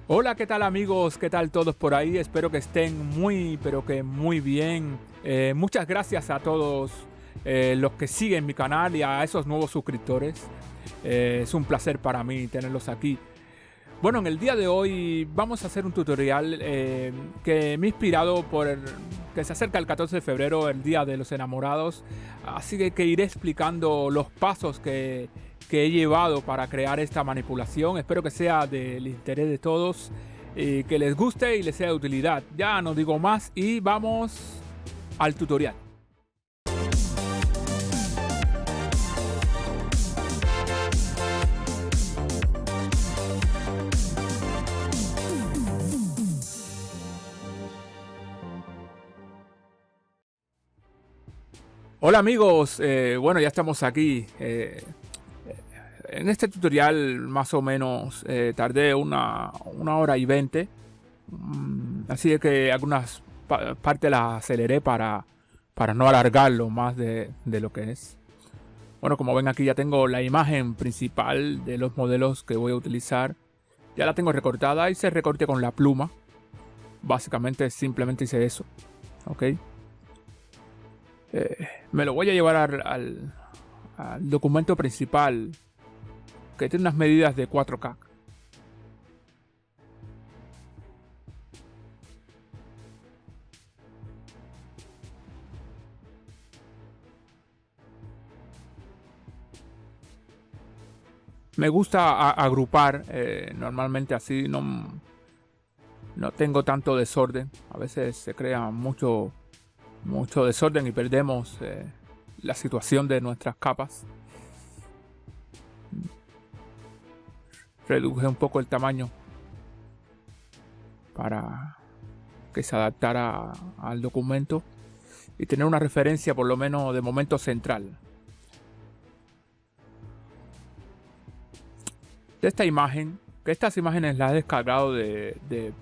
Hola, ¿qué tal amigos? ¿Qué tal todos por ahí? Espero que estén muy, pero que muy bien. Muchas gracias a todos los que siguen mi canal y a esos nuevos suscriptores. Es un placer para mí tenerlos aquí. Bueno, en el día de hoy vamos a hacer un tutorial que me ha inspirado que se acerca el 14 de febrero, el Día de los Enamorados. Así que iré explicando los pasos que he llevado para crear esta manipulación. Espero que sea del interés de todos, que les guste y les sea de utilidad. Ya no digo más y vamos al tutorial. Hola amigos, bueno, ya estamos aquí. En este tutorial más o menos tardé una hora y 20. Así que algunas partes las aceleré para no alargarlo más de lo que es. Bueno, como ven aquí ya tengo la imagen principal de los modelos que voy a utilizar. Ya la tengo recortada, hice recorte con la pluma. Básicamente simplemente hice eso. ¿Ok? Me lo voy a llevar al documento principal, que tiene unas medidas de 4K. Me gusta agrupar, normalmente así no tengo tanto desorden. A veces se crea mucho desorden y perdemos la situación de nuestras capas. Reduje un poco el tamaño para que se adaptara al documento y tener una referencia por lo menos de momento central. De esta imagen, que estas imágenes las he descargado de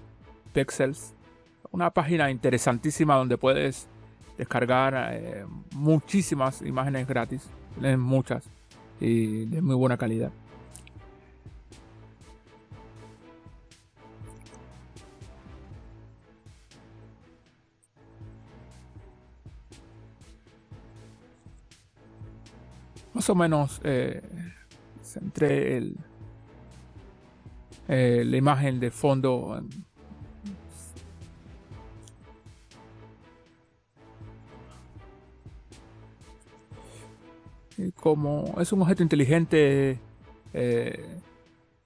Pexels, una página interesantísima donde puedes descargar muchísimas imágenes gratis, muchas y de muy buena calidad. Más o menos centré la imagen de fondo. Y como es un objeto inteligente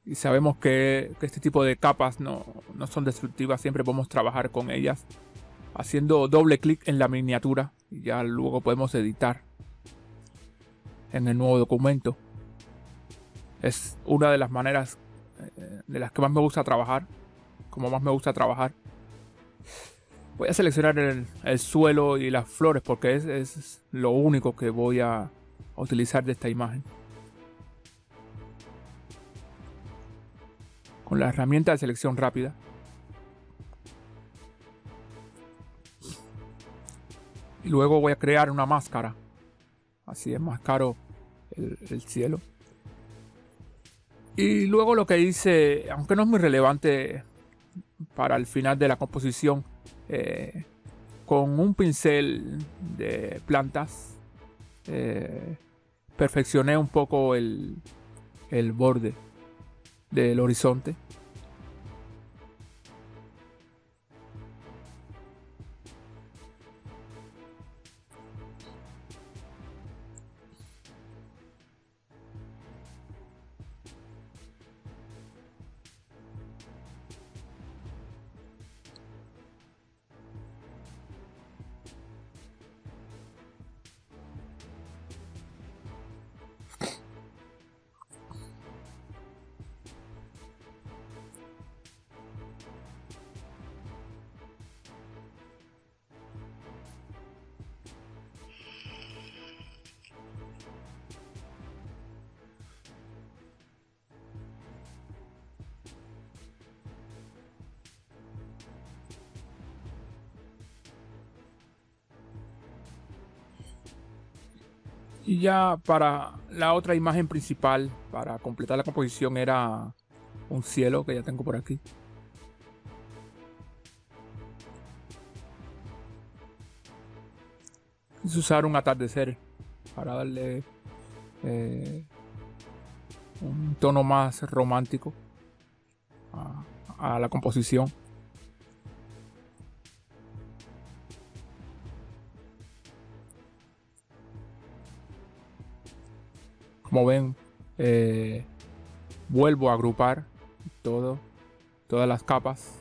y sabemos que este tipo de capas no son destructivas, siempre podemos trabajar con ellas haciendo doble clic en la miniatura y ya luego podemos editar en el nuevo documento. Es una de las maneras de las que más me gusta trabajar, como más me gusta trabajar. Voy a seleccionar el suelo y las flores porque es lo único que voy a utilizar de esta imagen. Con la herramienta de selección rápida. Y luego voy a crear una máscara. Así enmascaro el cielo. Y luego lo que hice, aunque no es muy relevante para el final de la composición, con un pincel de plantas perfeccioné un poco el borde del horizonte. Y ya para la otra imagen principal, para completar la composición, era un cielo que ya tengo por aquí. Quise usar un atardecer para darle un tono más romántico a la composición. Como ven, vuelvo a agrupar todas las capas.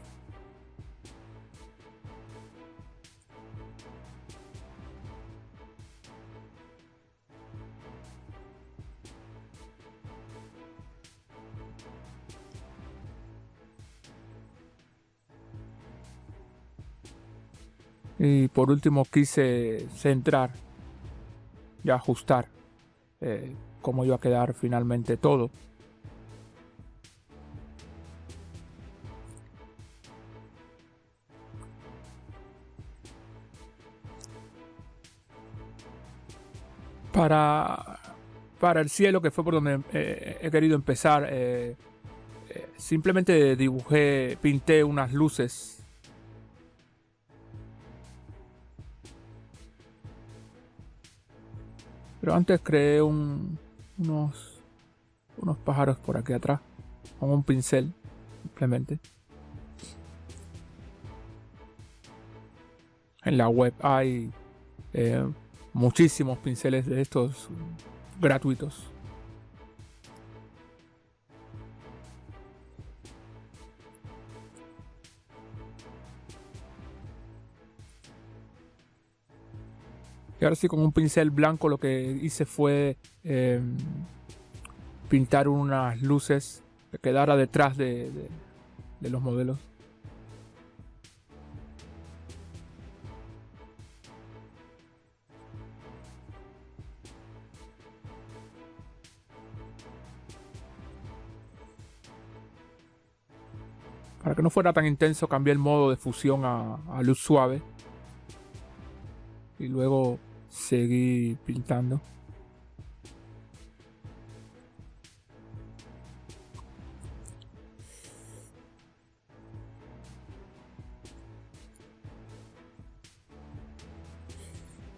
Y por último quise centrar y ajustar cómo iba a quedar finalmente todo. Para el cielo, que fue por donde he querido empezar, simplemente pinté unas luces. Pero antes creé unos pájaros por aquí atrás con un pincel, simplemente. En la web hay muchísimos pinceles de estos gratuitos. Y ahora sí, con un pincel blanco lo que hice fue pintar unas luces que quedara detrás de los modelos. Para que no fuera tan intenso, cambié el modo de fusión a luz suave. Y luego seguí pintando.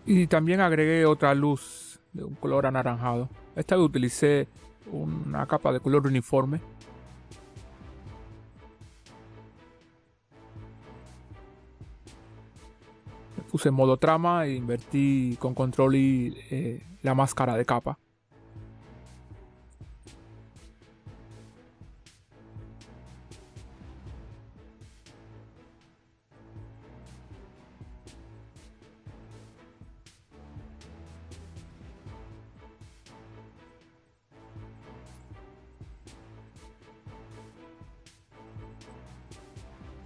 Y también agregué otra luz de un color anaranjado. Esta vez utilicé una capa de color uniforme. Puse en modo trama e invertí con control y la máscara de capa.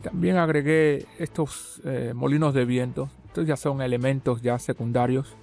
También agregué estos molinos de viento. Estos ya son elementos ya secundarios.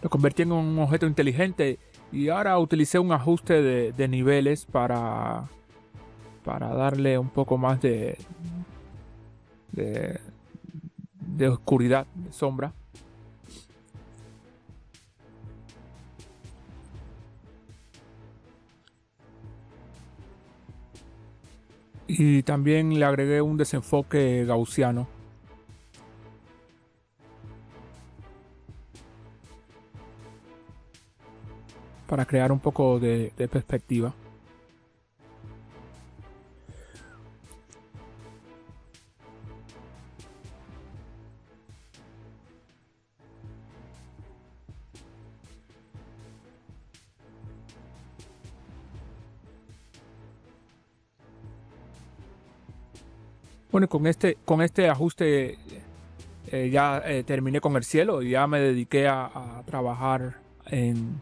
Lo convertí en un objeto inteligente y ahora utilicé un ajuste de niveles para darle un poco más de oscuridad, de sombra. Y también le agregué un desenfoque gaussiano. Para crear un poco de perspectiva. Bueno, con este ajuste ya terminé con el cielo y ya me dediqué a trabajar en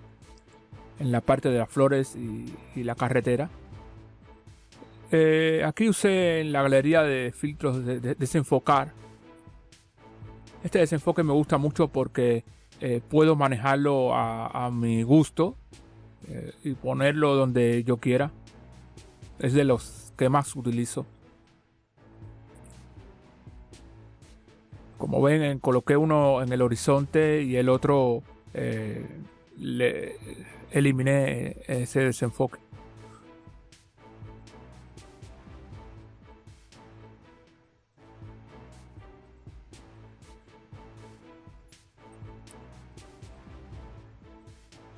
la parte de las flores y la carretera. Aquí usé en la galería de filtros de desenfocar. Este desenfoque me gusta mucho porque puedo manejarlo a mi gusto. y ponerlo donde yo quiera. Es de los que más utilizo. Como ven, coloqué uno en el horizonte y el otro le eliminé ese desenfoque.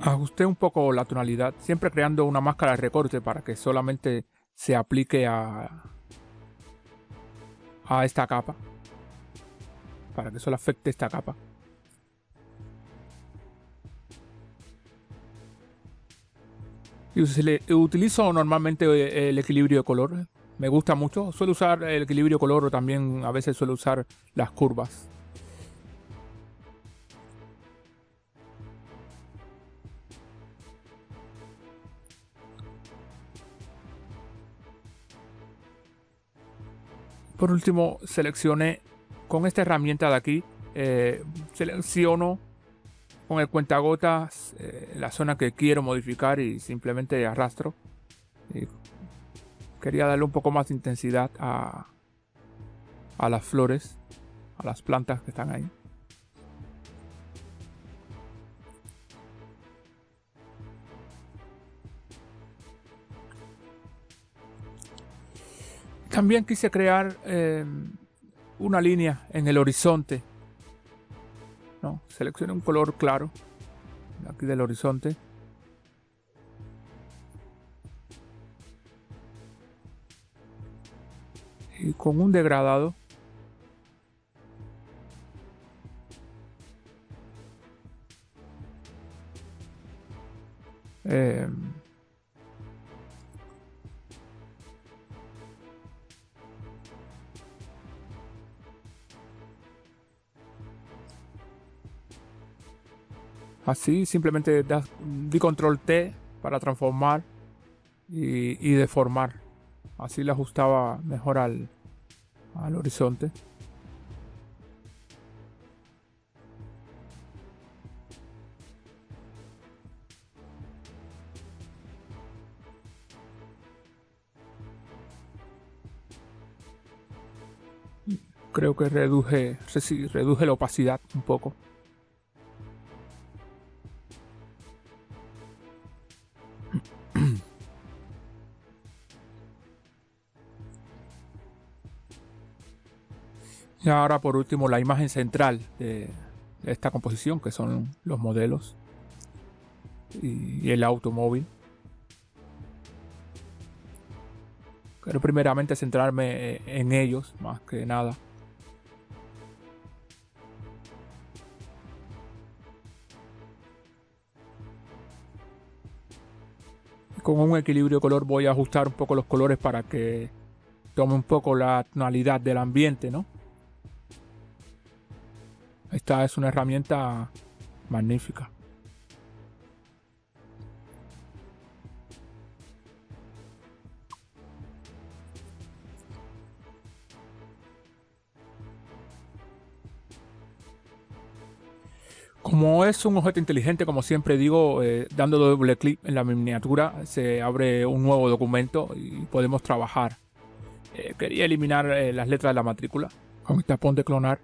Ajusté un poco la tonalidad, siempre creando una máscara de recorte para que solamente se aplique a esta capa, para que solo afecte esta capa. Y utilizo normalmente el equilibrio de color, me gusta mucho, suelo usar el equilibrio de color o también a veces suelo usar las curvas. Por último, seleccioné con esta herramienta de aquí, selecciono con el cuentagotas la zona que quiero modificar y simplemente arrastro. Y quería darle un poco más de intensidad a las flores, a las plantas que están ahí. También quise crear una línea en el horizonte, ¿no? Seleccioné un color claro aquí del horizonte. Y con un degradado así simplemente di control T para transformar y deformar. Así le ajustaba mejor al horizonte. Creo que reduje la opacidad un poco. Y ahora por último la imagen central de esta composición, que son los modelos y el automóvil. Quiero primeramente centrarme en ellos más que nada. Con un equilibrio de color voy a ajustar un poco los colores para que tome un poco la tonalidad del ambiente, ¿no? Esta es una herramienta magnífica. Como es un objeto inteligente, como siempre digo, dando doble clic en la miniatura se abre un nuevo documento y podemos trabajar. Quería eliminar las letras de la matrícula con el tapón de clonar.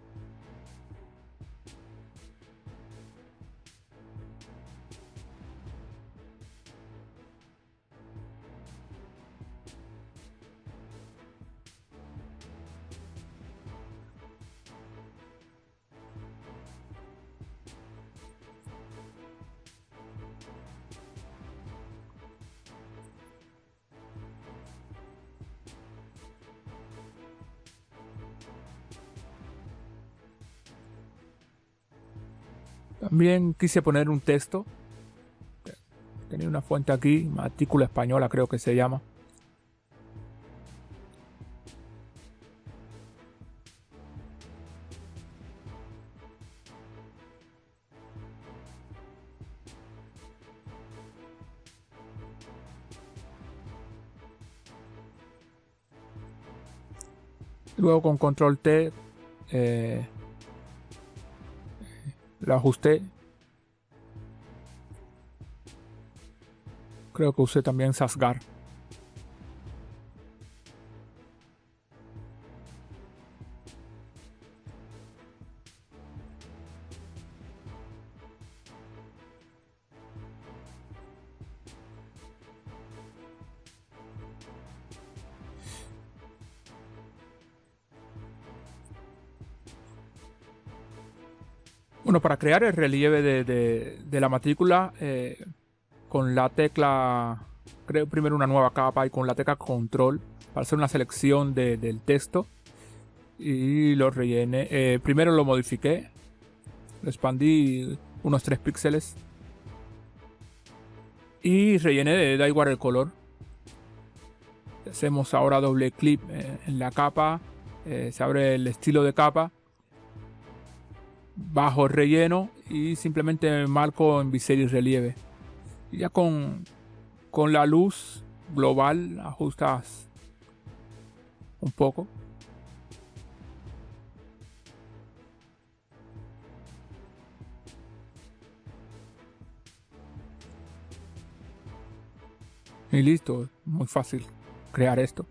También quise poner un texto. Tenía una fuente aquí, matrícula española creo que se llama. Luego con control T lo ajusté. Creo que usé también Sasgar. Bueno, para crear el relieve de la matrícula, con la tecla, creo primero una nueva capa y con la tecla control para hacer una selección del texto y lo rellené. Primero lo modifiqué, lo expandí unos 3 píxeles y rellené, da igual el color. Hacemos ahora doble clic en la capa, se abre el estilo de capa, bajo el relleno y simplemente marco en bisel y relieve. Y ya con la luz global ajustas un poco. Y listo, muy fácil crear esto.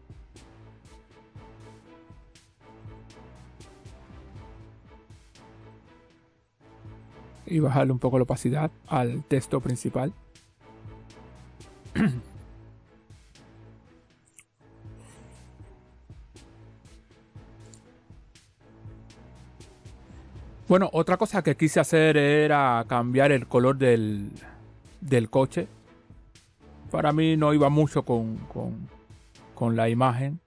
Y bajarle un poco la opacidad al texto principal. Bueno, otra cosa que quise hacer era cambiar el color del coche. Para mí no iba mucho con la imagen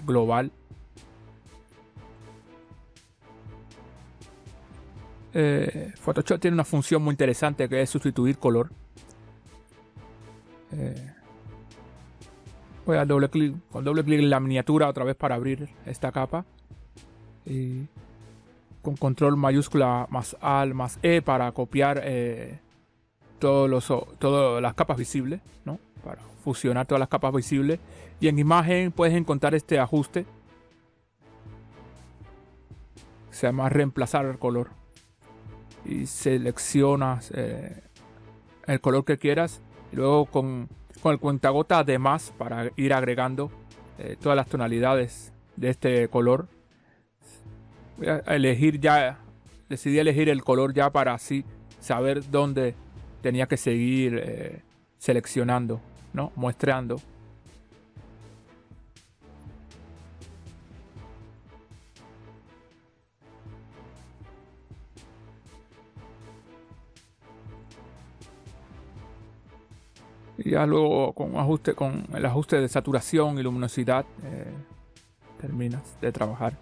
global. Photoshop tiene una función muy interesante que es sustituir color. Voy a con doble clic en la miniatura otra vez para abrir esta capa. Y con control mayúscula más Alt más E para copiar todas las capas visibles, ¿no? Para fusionar todas las capas visibles. Y en imagen puedes encontrar este ajuste. Se llama reemplazar el color. Y seleccionas el color que quieras. Y luego con el cuentagota de más para ir agregando todas las tonalidades de este color. Voy a elegir ya, decidí elegir el color ya para así saber dónde tenía que seguir seleccionando, ¿no? Muestreando. Y ya luego con el ajuste de saturación y luminosidad terminas de trabajar.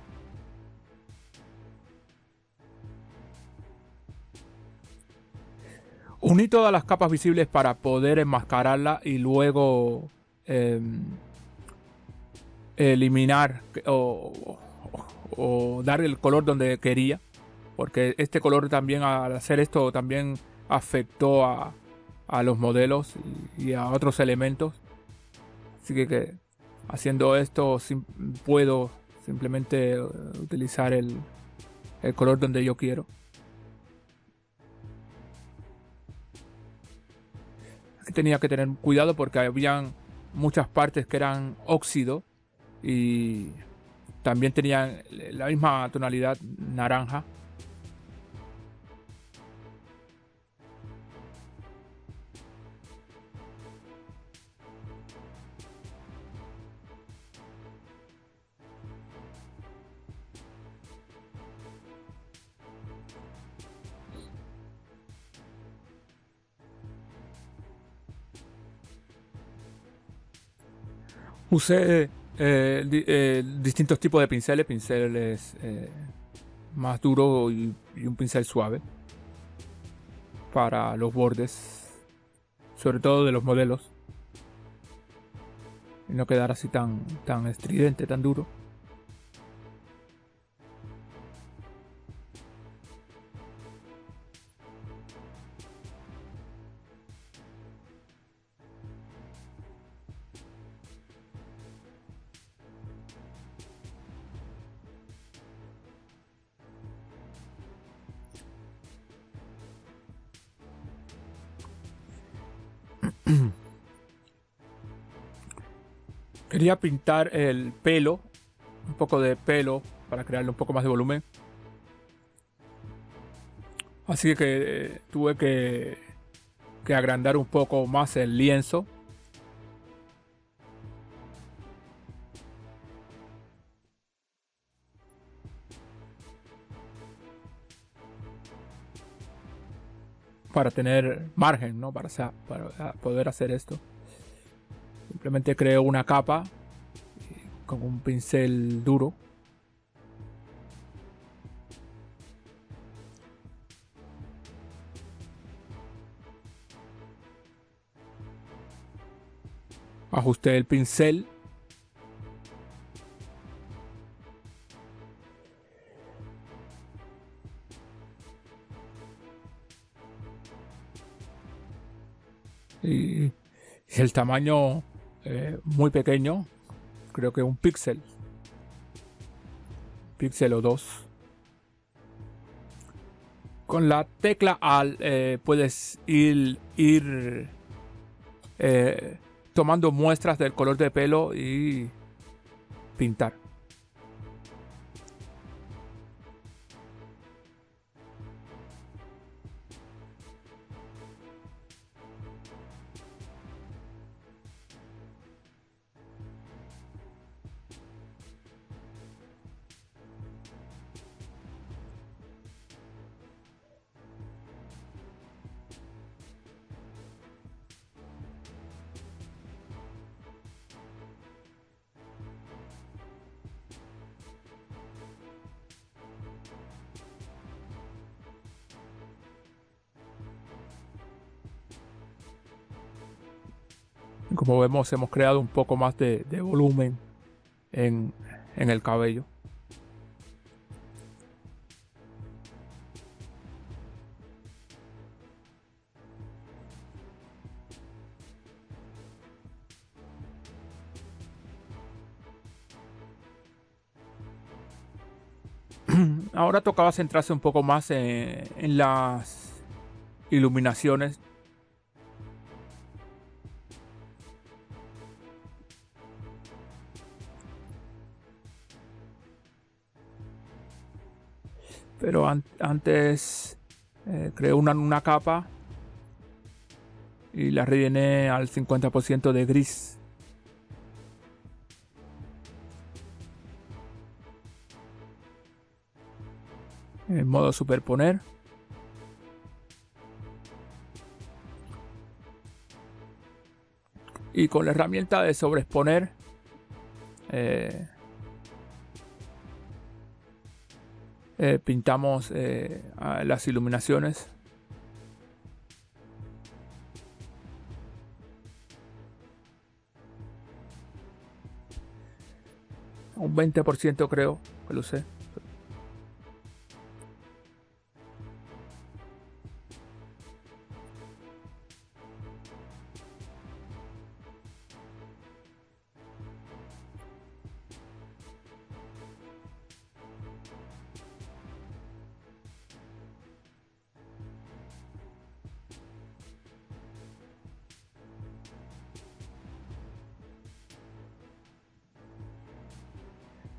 Uní todas las capas visibles para poder enmascararla y luego eliminar o dar el color donde quería, porque este color también, al hacer esto, también afectó a los modelos y a otros elementos. Así que haciendo esto puedo simplemente utilizar el color donde yo quiero. Aquí tenía que tener cuidado porque habían muchas partes que eran óxido y también tenían la misma tonalidad naranja. Usé distintos tipos de pinceles más duros y un pincel suave para los bordes, sobre todo de los modelos, y no quedar así tan estridente, tan duro. Quería pintar el pelo, un poco de pelo para crearle un poco más de volumen. Así que tuve que agrandar un poco más el lienzo. Para tener margen, ¿no? Para poder hacer esto. Simplemente creo una capa con un pincel duro. Ajusté el pincel. Y el tamaño muy pequeño. Creo que un píxel. Píxel o dos. Con la tecla Alt puedes ir tomando muestras del color de pelo y pintar. Como vemos, hemos creado un poco más de volumen en el cabello. Ahora tocaba centrarse un poco más en las iluminaciones. Pero antes creé una capa y la rellené al 50% de gris. En modo superponer. Y con la herramienta de sobreexponer pintamos las iluminaciones. Un 20% creo que lo usé.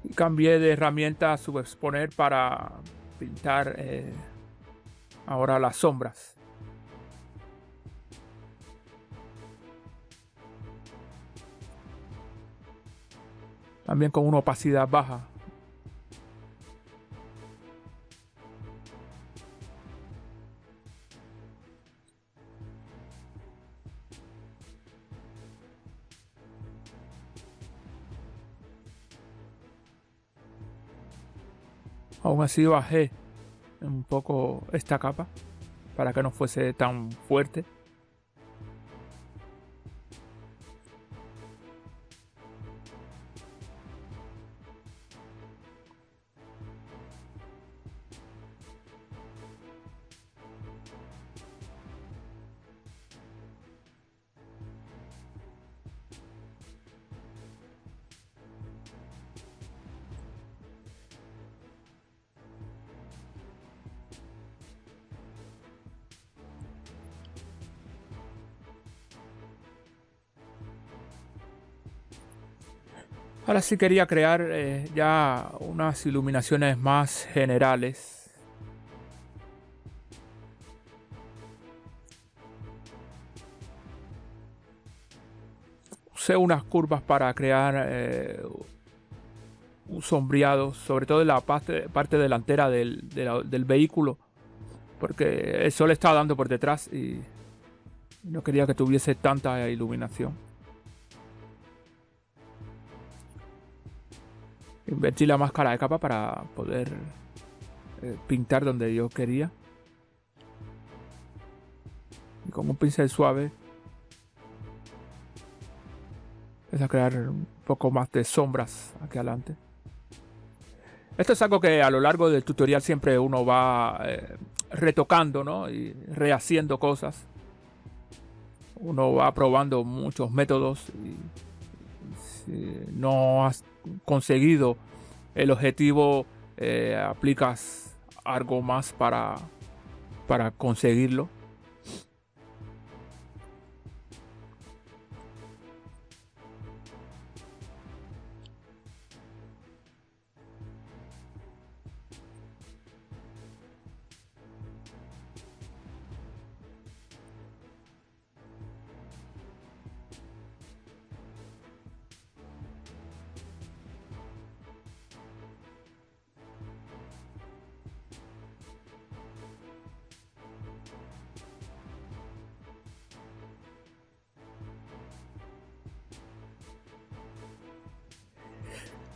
Y cambié de herramienta a subexponer para pintar ahora las sombras. También con una opacidad baja. Aún así bajé un poco esta capa para que no fuese tan fuerte. Ahora sí quería crear ya unas iluminaciones más generales. Usé unas curvas para crear un sombreado, sobre todo en la parte delantera del vehículo, porque el sol estaba dando por detrás y no quería que tuviese tanta iluminación. Invertí la máscara de capa para poder pintar donde yo quería. Y con un pincel suave empecé a crear un poco más de sombras aquí adelante. Esto es algo que a lo largo del tutorial siempre uno va retocando, ¿no? Y rehaciendo cosas. Uno va probando muchos métodos y si no has conseguido el objetivo, aplicas algo más para conseguirlo.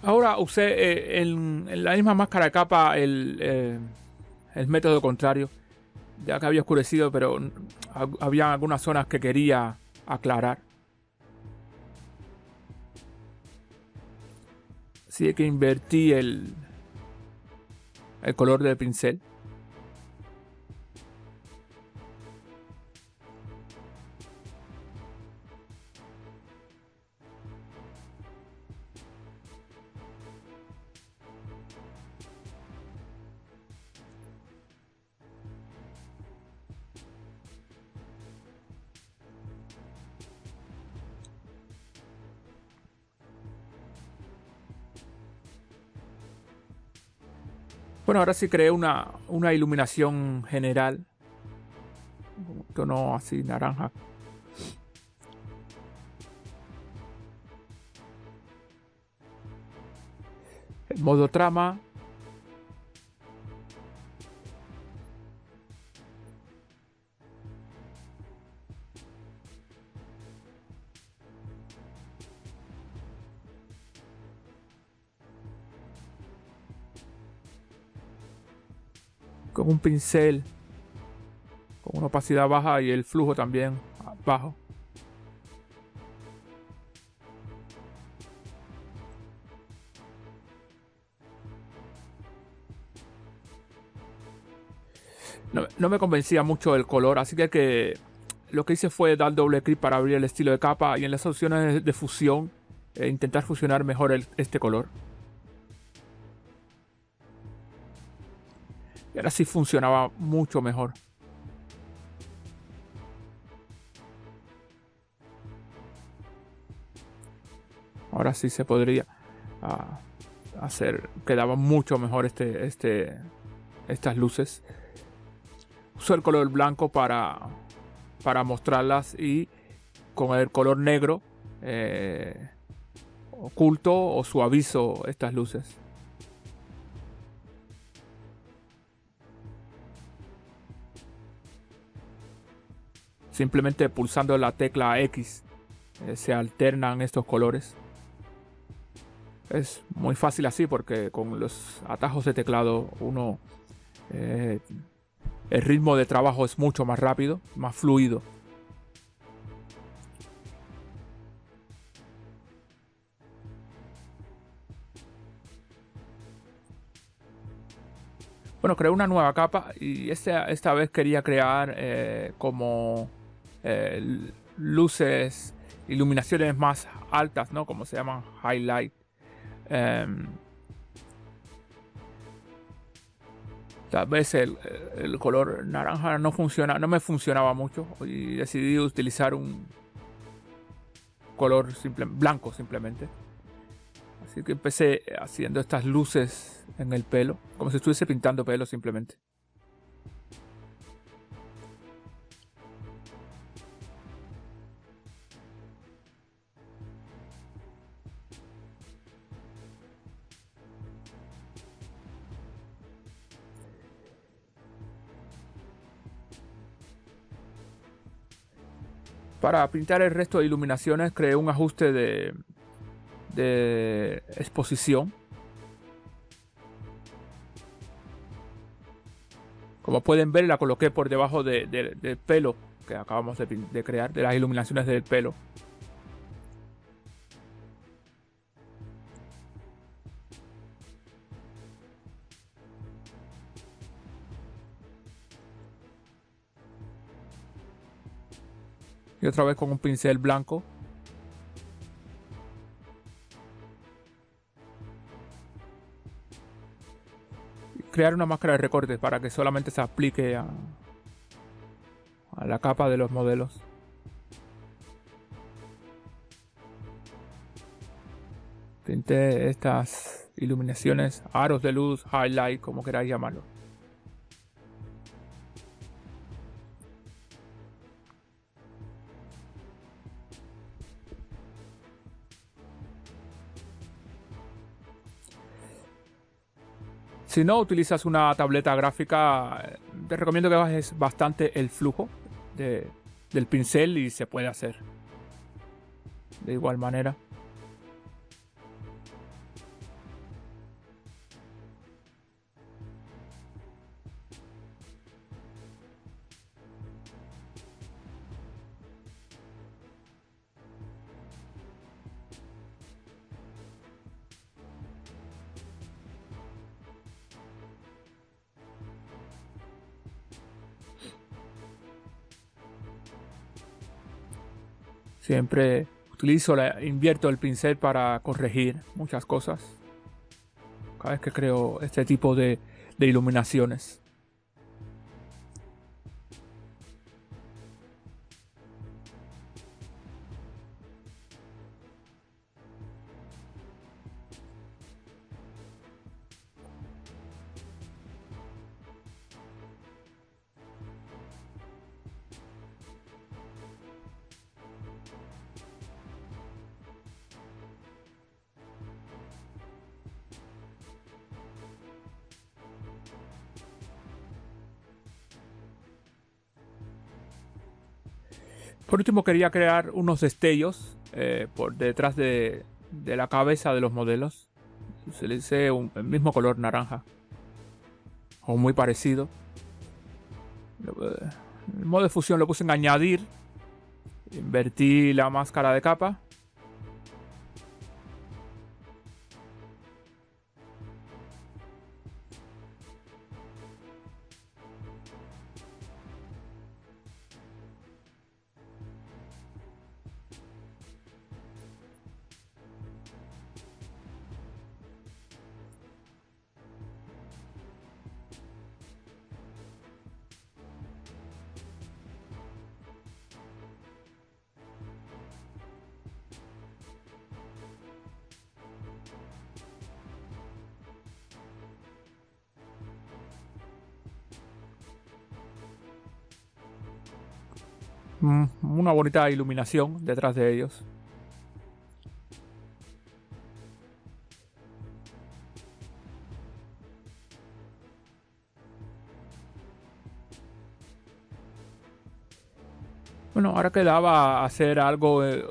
Ahora usé en la misma máscara de capa el método contrario, ya que había oscurecido, pero había algunas zonas que quería aclarar. Así que invertí el color del pincel. Bueno, ahora sí creé una iluminación general, un tono así naranja. El modo trama. Con un pincel con una opacidad baja y el flujo también bajo. No me convencía mucho el color, así que lo que hice fue dar doble clic para abrir el estilo de capa y en las opciones de fusión intentar fusionar mejor este color. Y ahora sí funcionaba mucho mejor. Ahora sí se podría hacer, quedaba mucho mejor estas luces. Uso el color blanco para mostrarlas y con el color negro oculto o suavizo estas luces. Simplemente pulsando la tecla X se alternan estos colores. Es muy fácil así porque con los atajos de teclado el ritmo de trabajo es mucho más rápido, más fluido. Bueno, creé una nueva capa y esta vez quería crear como luces, iluminaciones más altas, ¿no? Como se llaman highlight. Tal vez el color naranja no me funcionaba mucho y decidí utilizar un color blanco simplemente. Así que empecé haciendo estas luces en el pelo, como si estuviese pintando pelo simplemente. Para pintar el resto de iluminaciones creé un ajuste de exposición. Como pueden ver, la coloqué por debajo del pelo que acabamos de crear, de las iluminaciones del pelo. Y otra vez con un pincel blanco. Crear una máscara de recortes para que solamente se aplique a la capa de los modelos. Pinté estas iluminaciones, aros de luz, highlight, como queráis llamarlo. Si no utilizas una tableta gráfica, te recomiendo que bajes bastante el flujo del pincel y se puede hacer de igual manera. Siempre invierto el pincel para corregir muchas cosas. Cada vez que creo este tipo de iluminaciones. Por último, quería crear unos destellos por detrás de la cabeza de los modelos. Utilicé el mismo color naranja, o muy parecido. El modo de fusión lo puse en añadir. Invertí la máscara de capa. Una bonita iluminación detrás de ellos. Bueno, ahora quedaba hacer algo, de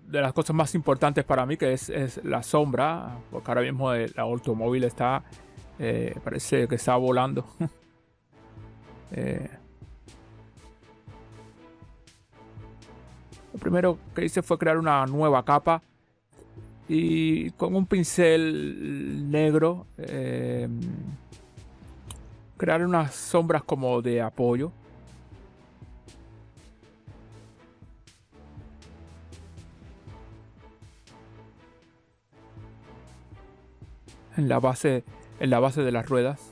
las cosas más importantes para mí, que es la sombra, porque ahora mismo el automóvil parece que está volando. Lo primero que hice fue crear una nueva capa y con un pincel negro crear unas sombras como de apoyo. En la base de las ruedas.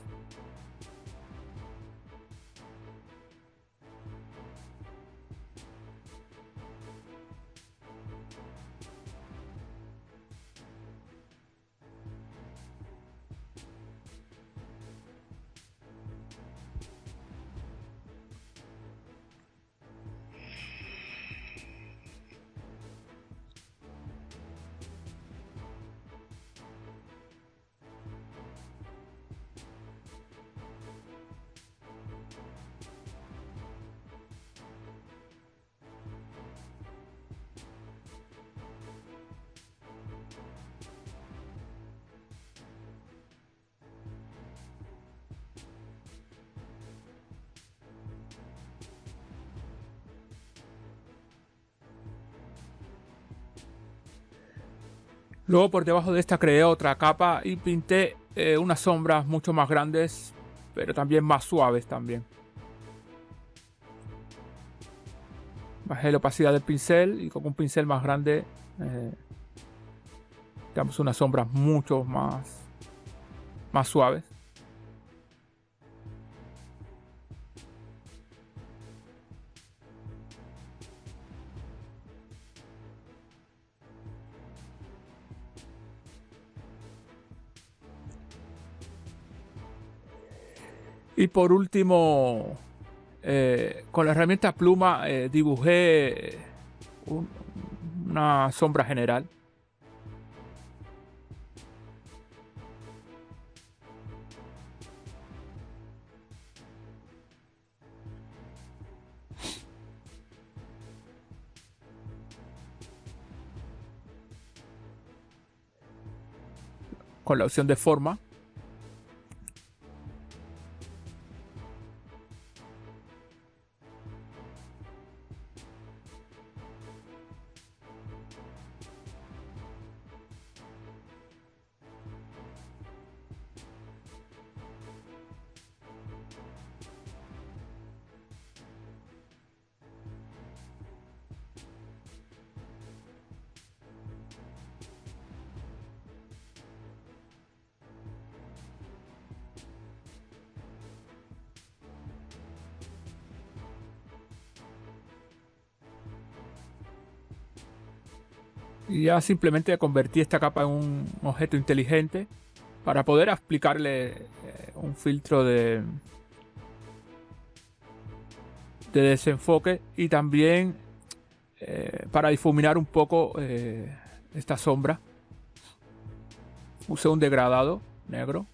Luego por debajo de esta creé otra capa y pinté unas sombras mucho más grandes, pero también más suaves también. Bajé la opacidad del pincel y con un pincel más grande damos unas sombras mucho más suaves. Y por último, con la herramienta pluma dibujé una sombra general. Con la opción de forma. Y ya simplemente convertí esta capa en un objeto inteligente para poder aplicarle un filtro de desenfoque y también para difuminar un poco esta sombra. Usé un degradado negro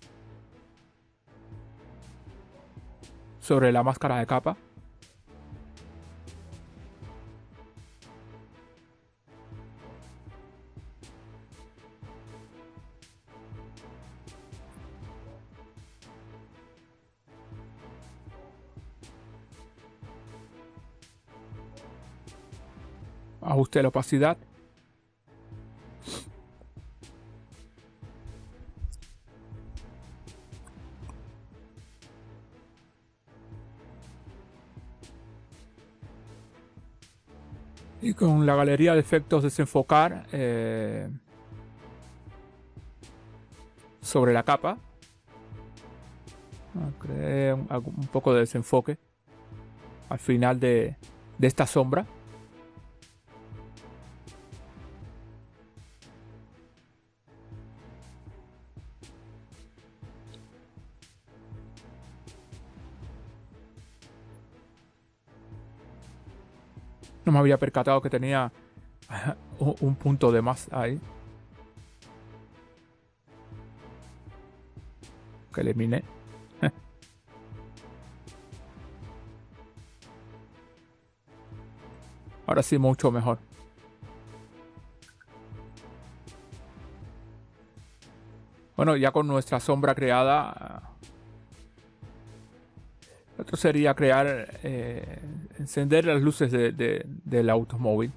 sobre la máscara de capa. Ajusté la opacidad. Y con la galería de efectos desenfocar sobre la capa. Creé un poco de desenfoque al final de esta sombra. No me había percatado que tenía un punto de más ahí. Que eliminé. Ahora sí, mucho mejor. Bueno, ya con nuestra sombra creada, lo otro sería crear, encender las luces del automóvil.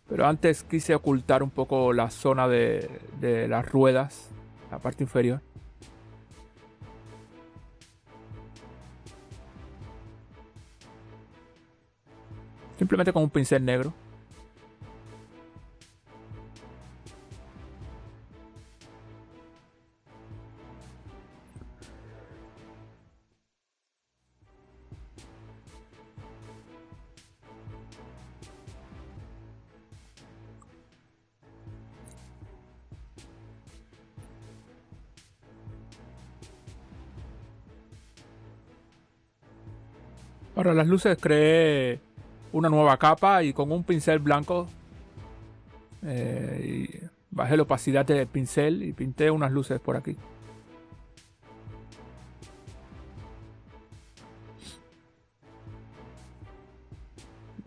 Pero antes quise ocultar un poco la zona de las ruedas, la parte inferior. Simplemente con un pincel negro. Para las luces creé una nueva capa y con un pincel blanco y bajé la opacidad del pincel y pinté unas luces por aquí.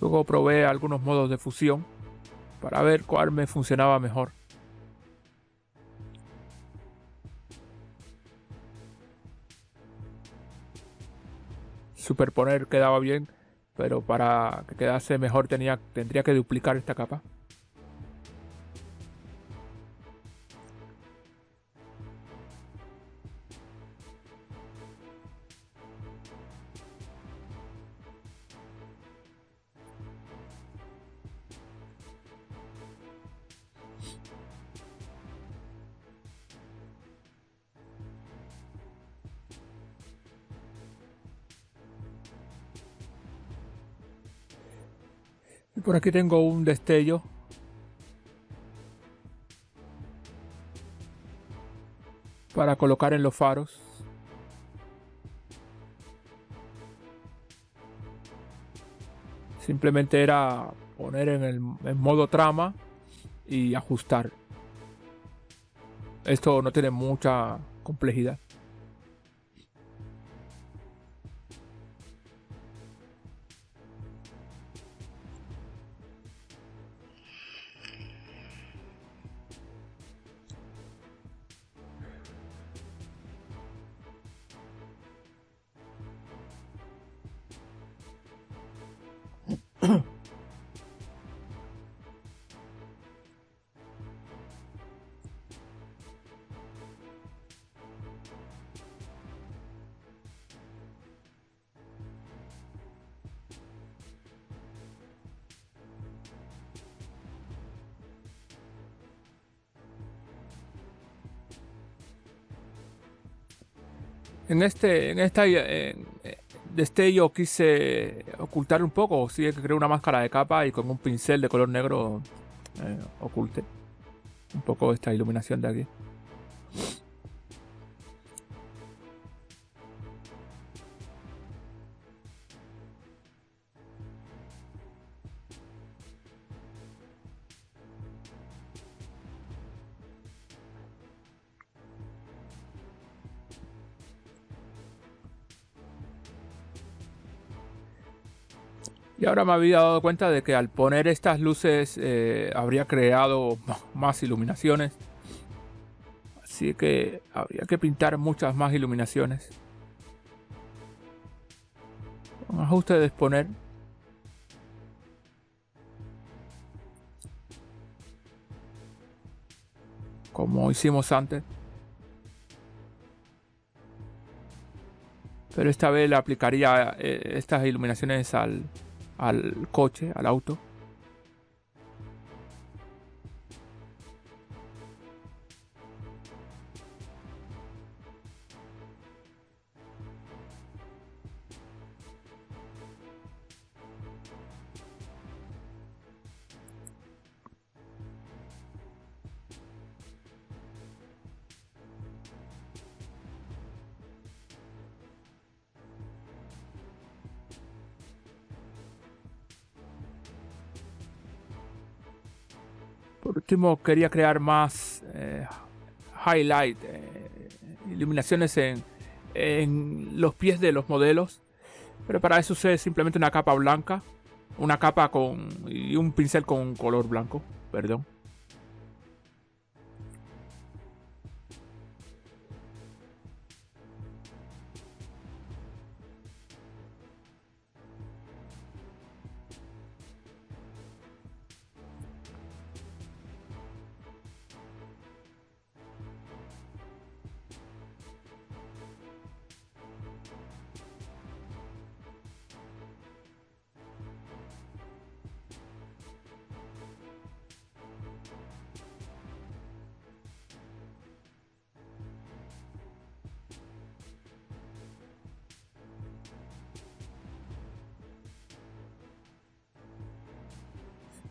Luego probé algunos modos de fusión para ver cuál me funcionaba mejor. Superponer quedaba bien, pero para que quedase mejor tendría que duplicar esta capa. Y por aquí tengo un destello para colocar en los faros. Simplemente era poner en modo trama y ajustar. Esto no tiene mucha complejidad. Destello quise ocultar un poco, sí que creé una máscara de capa y con un pincel de color negro oculté un poco esta iluminación de aquí. Y ahora me había dado cuenta de que al poner estas luces habría creado más iluminaciones. Así que habría que pintar muchas más iluminaciones. Un ajuste de exponer. Como hicimos antes. Pero esta vez le aplicaría estas iluminaciones al coche, al auto. Por último, quería crear más highlight, iluminaciones en los pies de los modelos. Pero para eso usé simplemente una capa blanca, una capa y un pincel con color blanco, perdón.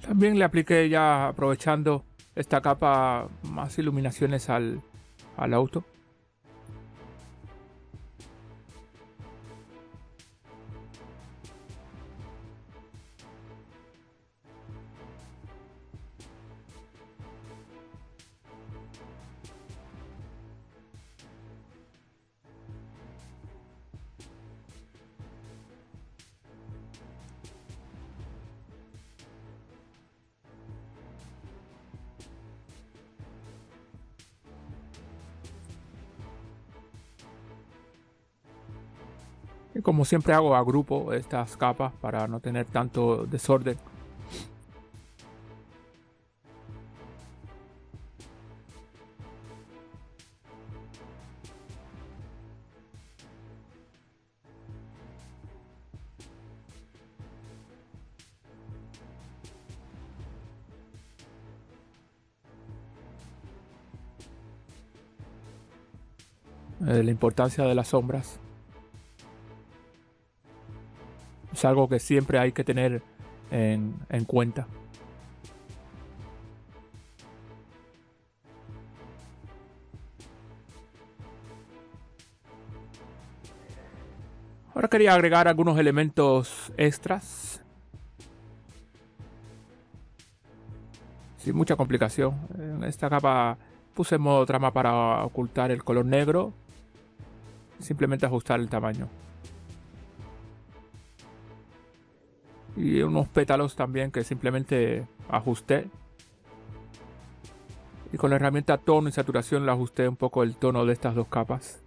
También le apliqué, ya aprovechando esta capa, más iluminaciones al auto. Y como siempre hago, agrupo estas capas para no tener tanto desorden. la importancia de las sombras. Es algo que siempre hay que tener en cuenta. Ahora quería agregar algunos elementos extras. Sin mucha complicación. En esta capa puse modo trama para ocultar el color negro. Simplemente ajustar el tamaño. Y unos pétalos también que simplemente ajusté. Y con la herramienta tono y saturación le ajusté un poco el tono de estas dos capas.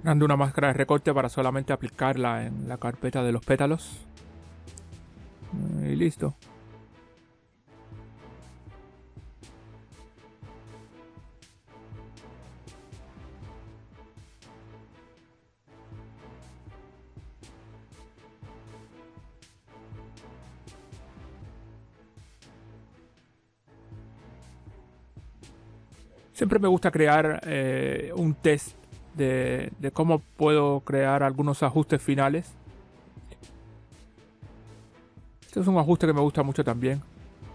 Dando una máscara de recorte para solamente aplicarla en la carpeta de los pétalos. Y listo. Siempre me gusta crear un test de cómo puedo crear algunos ajustes finales. Este es un ajuste que me gusta mucho también.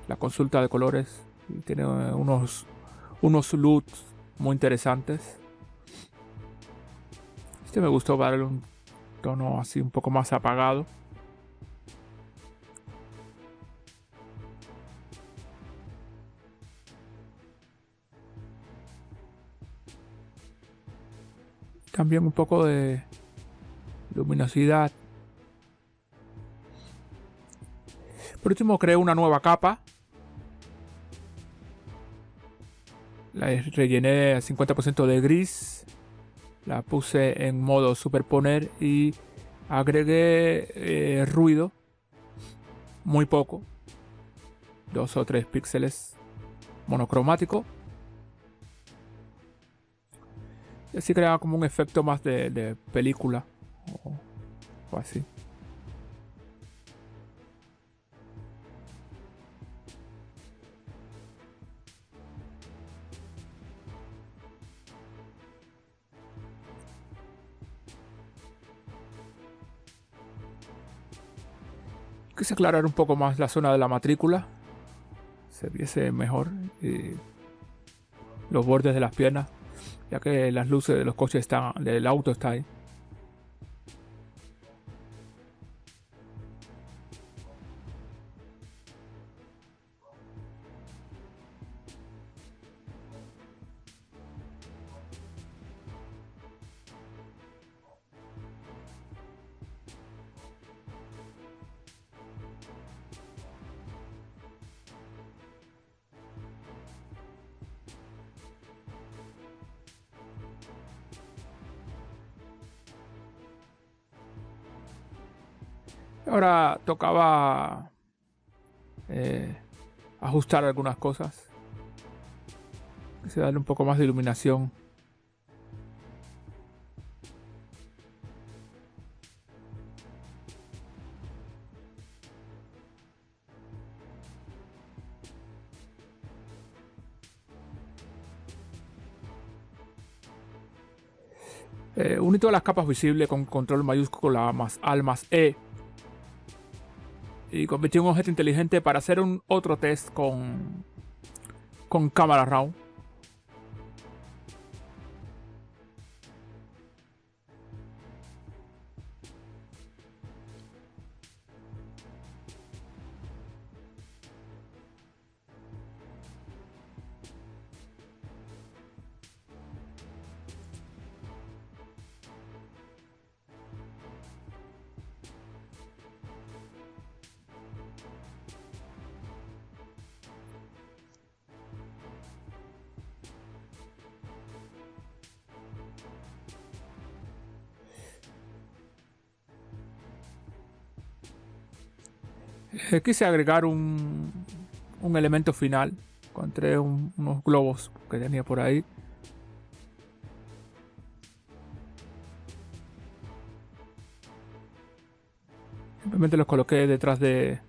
La consulta de colores. Y tiene unos LUTs muy interesantes. Este me gustó para darle un tono así un poco más apagado. También un poco de luminosidad. Por último creé una nueva capa. La rellené al 50% de gris. La puse en modo superponer y agregué ruido. Muy poco. 2 o 3 píxeles. Monocromático. Y así creaba como un efecto más de película. O así. Quise aclarar un poco más la zona de la matrícula. Se viese mejor. Y los bordes de las piernas. Ya que las luces de los coches están. Del auto está ahí. Ahora tocaba ajustar algunas cosas. Quise darle un poco más de iluminación. Uní todas las capas visibles con control mayúscula más Alt más E. Y convertí un objeto inteligente para hacer un otro test con cámara RAW. Quise agregar un elemento final. Encontré unos globos que tenía por ahí. Obviamente los coloqué detrás de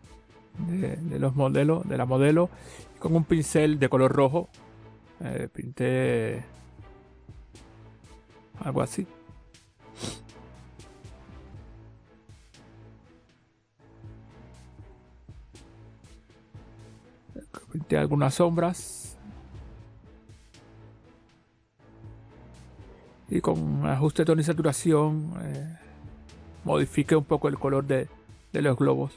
los modelos, de la modelo, y con un pincel de color rojo pinté algo así. Pinté algunas sombras y con ajuste de tono y saturación modifiqué un poco el color de los globos.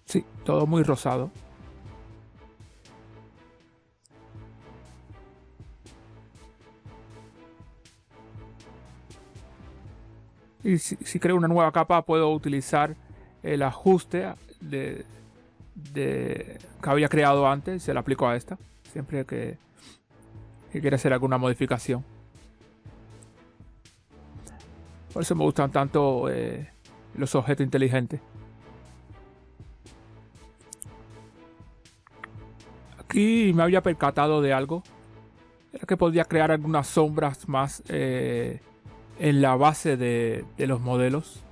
Sí, todo muy rosado. Y si creo una nueva capa, puedo utilizar el ajuste que había creado antes. Se lo aplico a esta, siempre que quiera hacer alguna modificación. Por eso me gustan tanto los objetos inteligentes. Aquí me había percatado de algo. Era que podía crear algunas sombras más en la base de los modelos.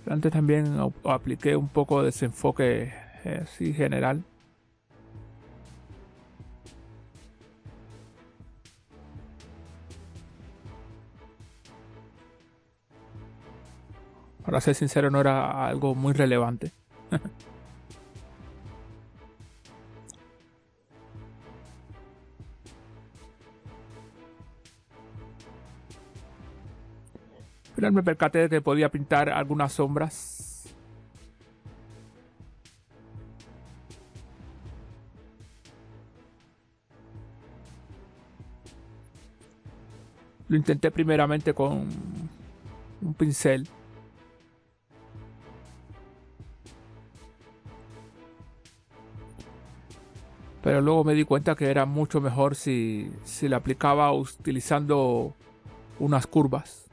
Antes también apliqué un poco de desenfoque así general. Para ser sincero, no era algo muy relevante. Pero me percaté de que podía pintar algunas sombras. Lo intenté primeramente con un pincel. Pero luego me di cuenta que era mucho mejor si le aplicaba utilizando unas curvas.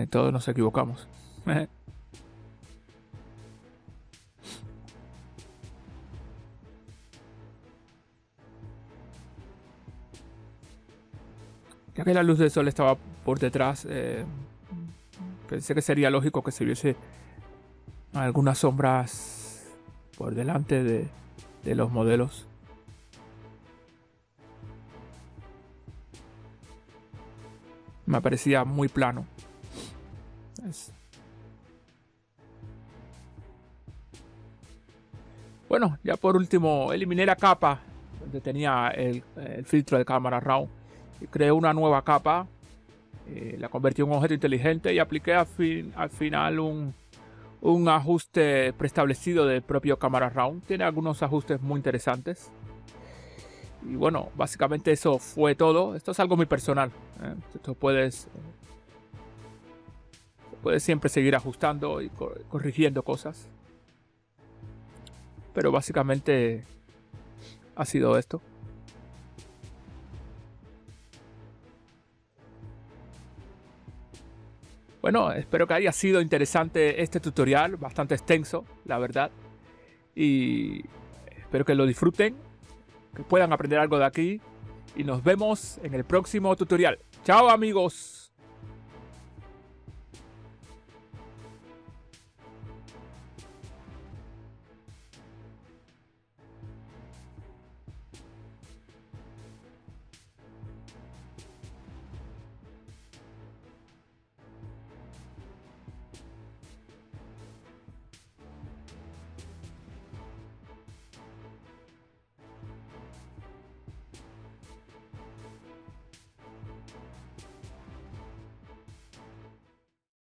Todos nos equivocamos. Ya que la luz del sol estaba por detrás, pensé que sería lógico que se viese algunas sombras por delante de los modelos. Me parecía muy plano. Bueno, ya por último eliminé la capa donde tenía el filtro de cámara RAW y creé una nueva capa, la convertí en un objeto inteligente y apliqué al final un ajuste preestablecido del propio cámara RAW. Tiene algunos ajustes muy interesantes. Y bueno, básicamente eso fue todo. Esto es algo muy personal. Esto puedes siempre seguir ajustando y corrigiendo cosas. Pero básicamente ha sido esto. Bueno, espero que haya sido interesante este tutorial, bastante extenso, la verdad. Y espero que lo disfruten, que puedan aprender algo de aquí. Y nos vemos en el próximo tutorial. ¡Chao, amigos!